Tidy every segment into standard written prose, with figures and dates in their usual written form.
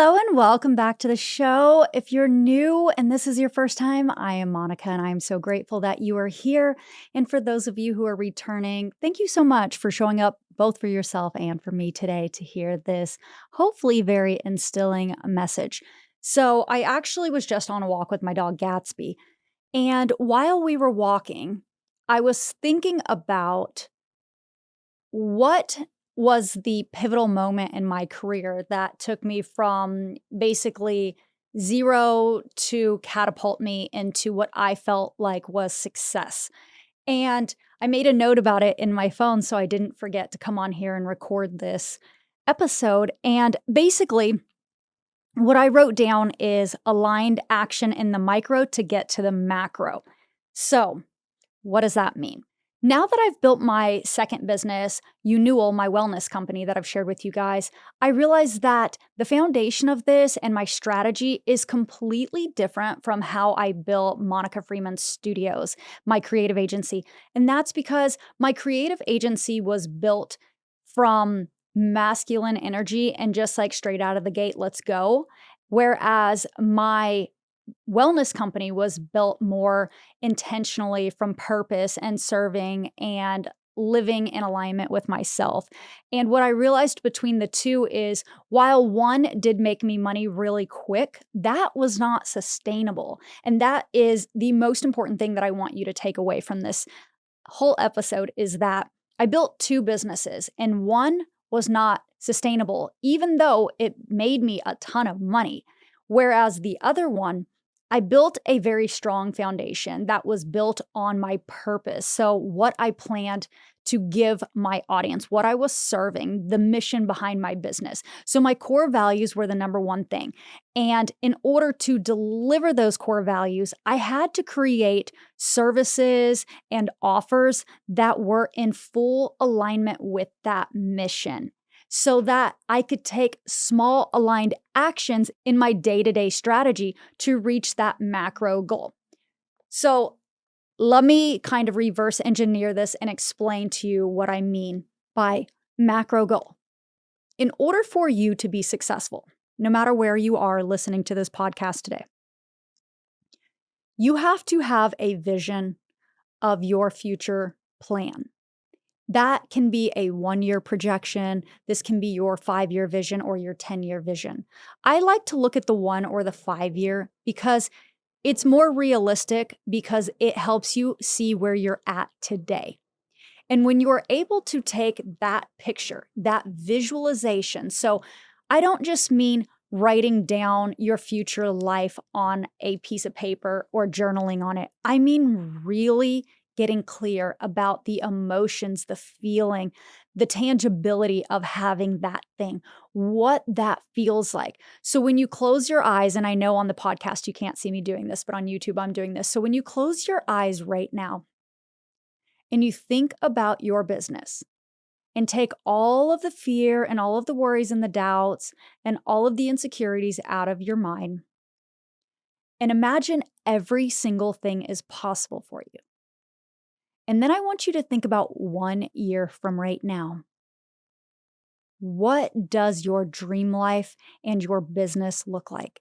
Hello and welcome back to the show. If you're new and this is your first time, I am Monica and I'm so grateful that you are here. And for those of you who are returning, thank you so much for showing up both for yourself and for me today to hear this hopefully very instilling message. So, I actually was just on a walk with my dog Gatsby. And while we were walking, I was thinking about what was the pivotal moment in my career that took me from basically 0 to catapult me into what I felt like was success? And I made a note about it in my phone so I didn't forget to come on here and record this episode. And basically, what I wrote down is aligned action in the micro to get to the macro. So, what does that mean? Now that I've built my second business, Unewel, my wellness company that I've shared with you guys, I realized that the foundation of this and my strategy is completely different from how I built Monica Freeman Studios, my creative agency. And that's because my creative agency was built from masculine energy and just like straight out of the gate, let's go. Whereas my wellness company was built more intentionally from purpose and serving and living in alignment with myself. And what I realized between the two is while one did make me money really quick, that was not sustainable. And that is the most important thing that I want you to take away from this whole episode is that I built two businesses and one was not sustainable, even though it made me a ton of money. Whereas the other one, I built a very strong foundation that was built on my purpose. So, what I planned to give my audience, what I was serving, the mission behind my business. So, my core values were the number one thing. And in order to deliver those core values, I had to create services and offers that were in full alignment with that mission, so that I could take small aligned actions in my day-to-day strategy to reach that macro goal. So let me kind of reverse engineer this and explain to you what I mean by macro goal. In order for you to be successful, no matter where you are listening to this podcast today, you have to have a vision of your future plan. That can be a 1-year projection. This can be your 5-year vision or your 10-year vision. I like to look at the 1 or the 5-year because it's more realistic because it helps you see where you're at today. And when you're able to take that picture, that visualization, so I don't just mean writing down your future life on a piece of paper or journaling on it. I mean really getting clear about the emotions, the feeling, the tangibility of having that thing, what that feels like. So when you close your eyes, and I know on the podcast you can't see me doing this, but on YouTube I'm doing this. So when you close your eyes right now and you think about your business and take all of the fear and all of the worries and the doubts and all of the insecurities out of your mind and imagine every single thing is possible for you. And then I want you to think about 1 year from right now. What does your dream life and your business look like?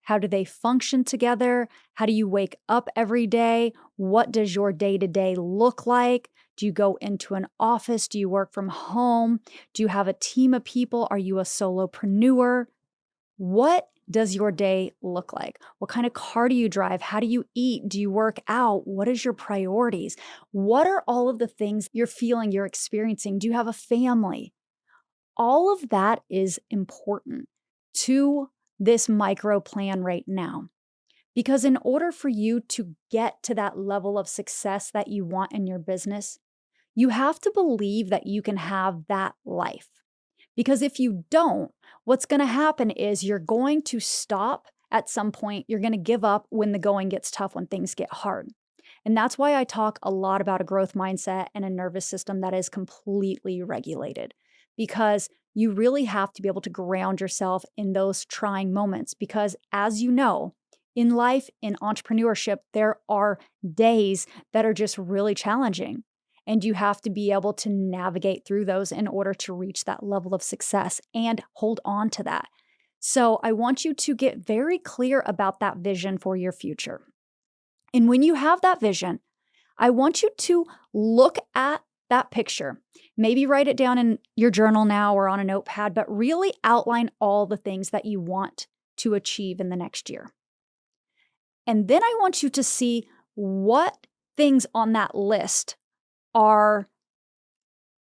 How do they function together? How do you wake up every day? What does your day-to-day look like? Do you go into an office? Do you work from home? Do you have a team of people? Are you a solopreneur? What does your day look like? What kind of car do you drive? How do you eat? Do you work out? What is your priorities? What are all of the things you're feeling, you're experiencing? Do you have a family? All of that is important to this micro plan right now. Because in order for you to get to that level of success that you want in your business, you have to believe that you can have that life. Because if you don't, what's going to happen is you're going to stop at some point. You're going to give up when the going gets tough, when things get hard. And that's why I talk a lot about a growth mindset and a nervous system that is completely regulated. Because you really have to be able to ground yourself in those trying moments. Because as you know, in life, in entrepreneurship, there are days that are just really challenging. And you have to be able to navigate through those in order to reach that level of success and hold on to that. So I want you to get very clear about that vision for your future. And when you have that vision, I want you to look at that picture. Maybe write it down in your journal now or on a notepad, but really outline all the things that you want to achieve in the next year. And then I want you to see what things on that list are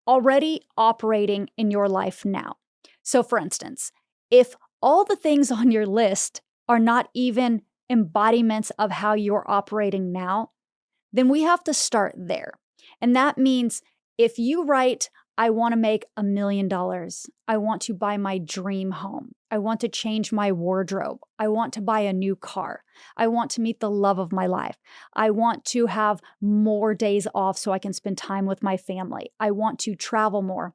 already operating in your life now. So, for instance, if all the things on your list are not even embodiments of how you're operating now, then we have to start there. And that means if you write, I want to make $1 million, I want to buy my dream home, I want to change my wardrobe, I want to buy a new car, I want to meet the love of my life, I want to have more days off so I can spend time with my family, I want to travel more.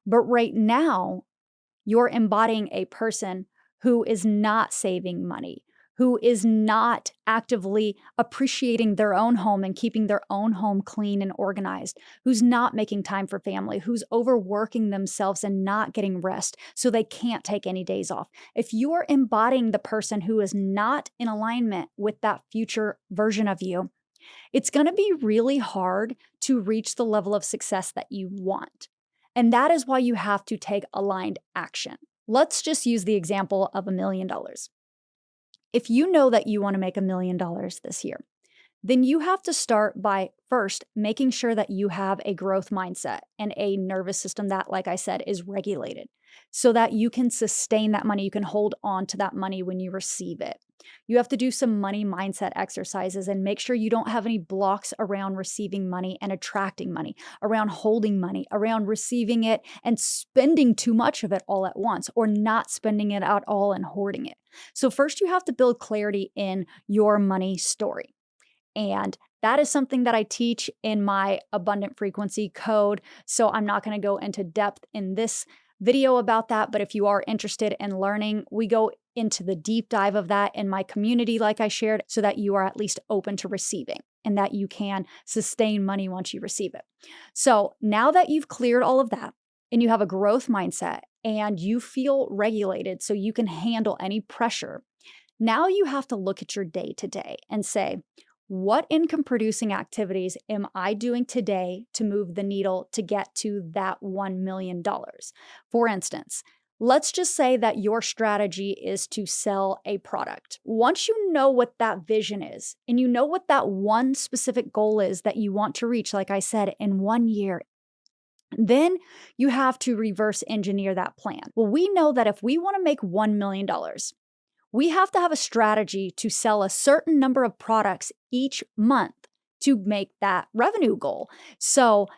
But right now, you're embodying a person who is not saving money, who is not actively appreciating their own home and keeping their own home clean and organized, who's not making time for family, who's overworking themselves and not getting rest so they can't take any days off. If you are embodying the person who is not in alignment with that future version of you, it's going to be really hard to reach the level of success that you want. And that is why you have to take aligned action. Let's just use the example of $1 million. If you know that you want to make $1 million this year, then you have to start by first making sure that you have a growth mindset and a nervous system that, like I said, is regulated so that you can sustain that money. You can hold on to that money when you receive it. You have to do some money mindset exercises and make sure you don't have any blocks around receiving money and attracting money, around holding money, around receiving it and spending too much of it all at once, or not spending it at all and hoarding it. So, first, you have to build clarity in your money story. And that is something that I teach in my abundant frequency code. So I'm not going to go into depth in this video about that. But if you are interested in learning, we go into the deep dive of that in my community, like I shared, so that you are at least open to receiving and that you can sustain money once you receive it. So now that you've cleared all of that and you have a growth mindset and you feel regulated so you can handle any pressure, now you have to look at your day to day and say, what income producing activities am I doing today to move the needle to get to that $1 million? For instance, let's just say that your strategy is to sell a product. Once you know what that vision is and you know what that one specific goal is that you want to reach, like I said, in 1 year, then you have to reverse engineer that plan. Well, we know that if we want to make $1 million, we have to have a strategy to sell a certain number of products each month to make that revenue goal. So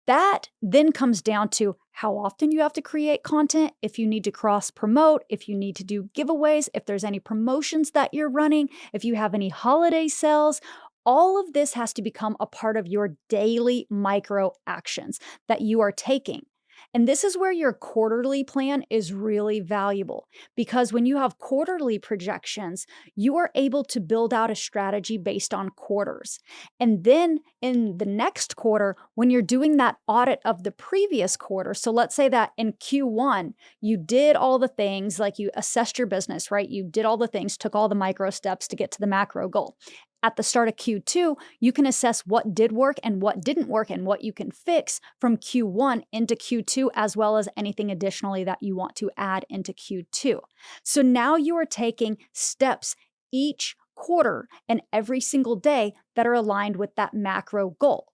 that then comes down to how often you have to create content, if you need to cross promote, if you need to do giveaways, if there's any promotions that you're running, if you have any holiday sales. All of this has to become a part of your daily micro actions that you are taking. And this is where your quarterly plan is really valuable, because when you have quarterly projections, you are able to build out a strategy based on quarters. And then in the next quarter, when you're doing that audit of the previous quarter, so let's say that in Q1, you did all the things, like you assessed your business, right? You did all the things, took all the micro steps to get to the macro goal. At the start of Q2, you can assess what did work and what didn't work and what you can fix from Q1 into Q2, as well as anything additionally that you want to add into Q2. So now you are taking steps each quarter and every single day that are aligned with that macro goal.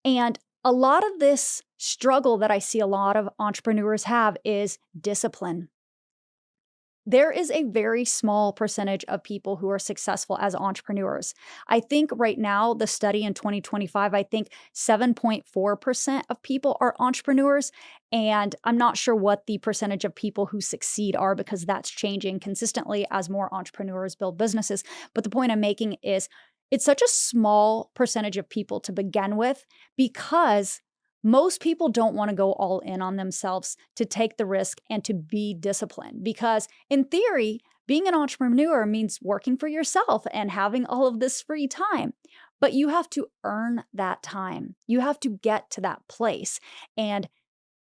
And a lot of this struggle that I see a lot of entrepreneurs have is discipline. There is a very small percentage of people who are successful as entrepreneurs. I think right now, the study in 2025, I think 7.4% of people are entrepreneurs. And I'm not sure what the percentage of people who succeed are, because that's changing consistently as more entrepreneurs build businesses. But the point I'm making is it's such a small percentage of people to begin with, because most people don't want to go all in on themselves to take the risk and to be disciplined, because in theory, being an entrepreneur means working for yourself and having all of this free time. But you have to earn that time. You have to get to that place. And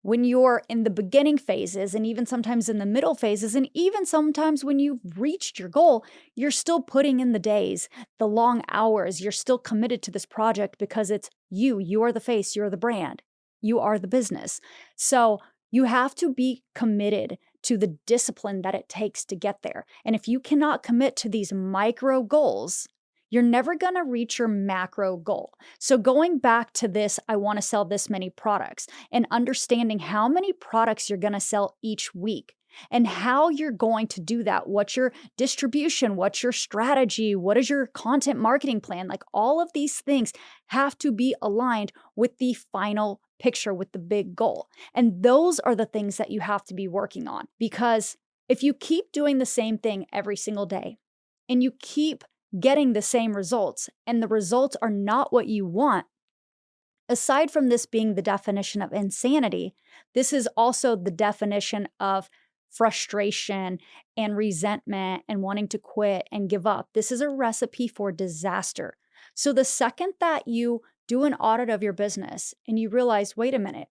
When you're in the beginning phases, and even sometimes in the middle phases, and even sometimes when you've reached your goal, you're still putting in the days, the long hours. You're still committed to this project because it's you. You are the face, you're the brand, you are the business. So you have to be committed to the discipline that it takes to get there. And if you cannot commit to these micro goals, you're never going to reach your macro goal. So going back to this, I want to sell this many products, and understanding how many products you're going to sell each week and how you're going to do that. What's your distribution? What's your strategy? What is your content marketing plan? Like, all of these things have to be aligned with the final picture, with the big goal. And those are the things that you have to be working on, because if you keep doing the same thing every single day and you keep getting the same results and the results are not what you want, aside from this being the definition of insanity, this is also the definition of frustration and resentment and wanting to quit and give up. This is a recipe for disaster. So the second that you do an audit of your business and you realize, wait a minute,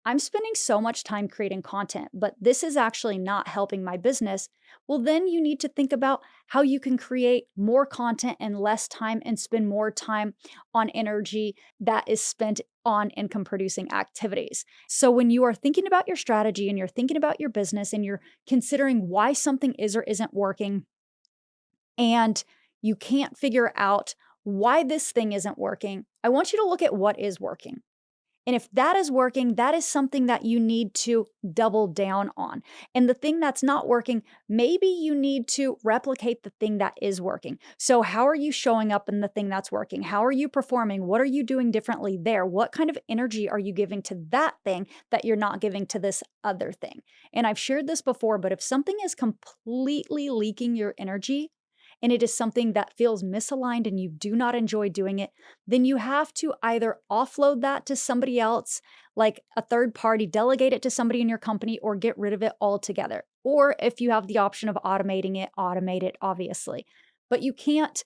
I'm spending so much time creating content, but this is actually not helping my business. Well, then you need to think about how you can create more content in less time and spend more time on energy that is spent on income producing activities. So, when you are thinking about your strategy and you're thinking about your business and you're considering why something is or isn't working, and you can't figure out why this thing isn't working, I want you to look at what is working. And if that is working, that is something that you need to double down on. And the thing that's not working, maybe you need to replicate the thing that is working. So, how are you showing up in the thing that's working? How are you performing? What are you doing differently there? What kind of energy are you giving to that thing that you're not giving to this other thing? And I've shared this before, but if something is completely leaking your energy, and it is something that feels misaligned and you do not enjoy doing it, then you have to either offload that to somebody else, like a third party, delegate it to somebody in your company, or get rid of it altogether. Or if you have the option of automating it, automate it, obviously. But you can't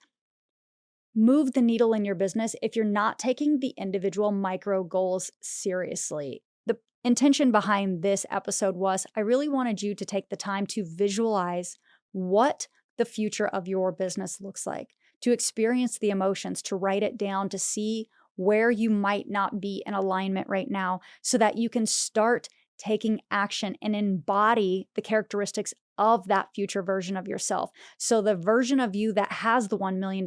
move the needle in your business if you're not taking the individual micro goals seriously. The intention behind this episode was I really wanted you to take the time to visualize what the future of your business looks like, to experience the emotions, to write it down, to see where you might not be in alignment right now so that you can start taking action and embody the characteristics of that future version of yourself. So the version of you that has the $1 million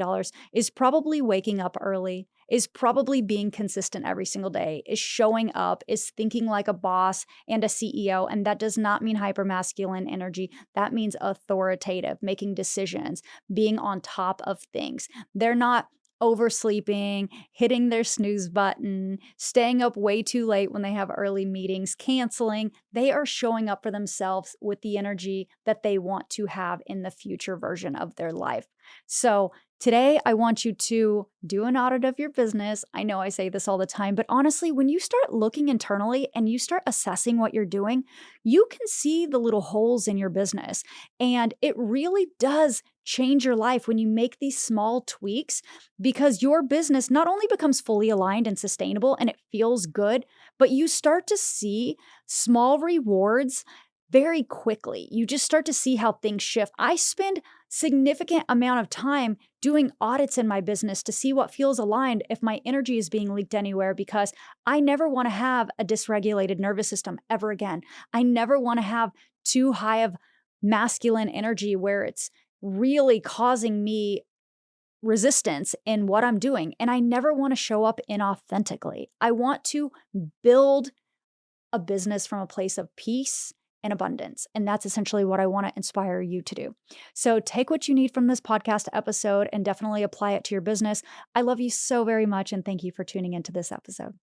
is probably waking up early, is probably being consistent every single day, is showing up, is thinking like a boss and a CEO. And that does not mean hypermasculine energy. That means authoritative, making decisions, being on top of things. They're not oversleeping, hitting their snooze button, staying up way too late when they have early meetings, canceling. They are showing up for themselves with the energy that they want to have in the future version of their life. So today, I want you to do an audit of your business. I know I say this all the time, but honestly, when you start looking internally and you start assessing what you're doing, you can see the little holes in your business. And it really does change your life when you make these small tweaks, because your business not only becomes fully aligned and sustainable and it feels good, but you start to see small rewards very quickly. You just start to see how things shift. I spend significant amount of time doing audits in my business to see what feels aligned if my energy is being leaked anywhere, because I never want to have a dysregulated nervous system ever again. I never want to have too high of masculine energy where it's really causing me resistance in what I'm doing. And I never want to show up inauthentically. I want to build a business from a place of peace and abundance. And that's essentially what I want to inspire you to do. So take what you need from this podcast episode and definitely apply it to your business. I love you so very much. And thank you for tuning into this episode.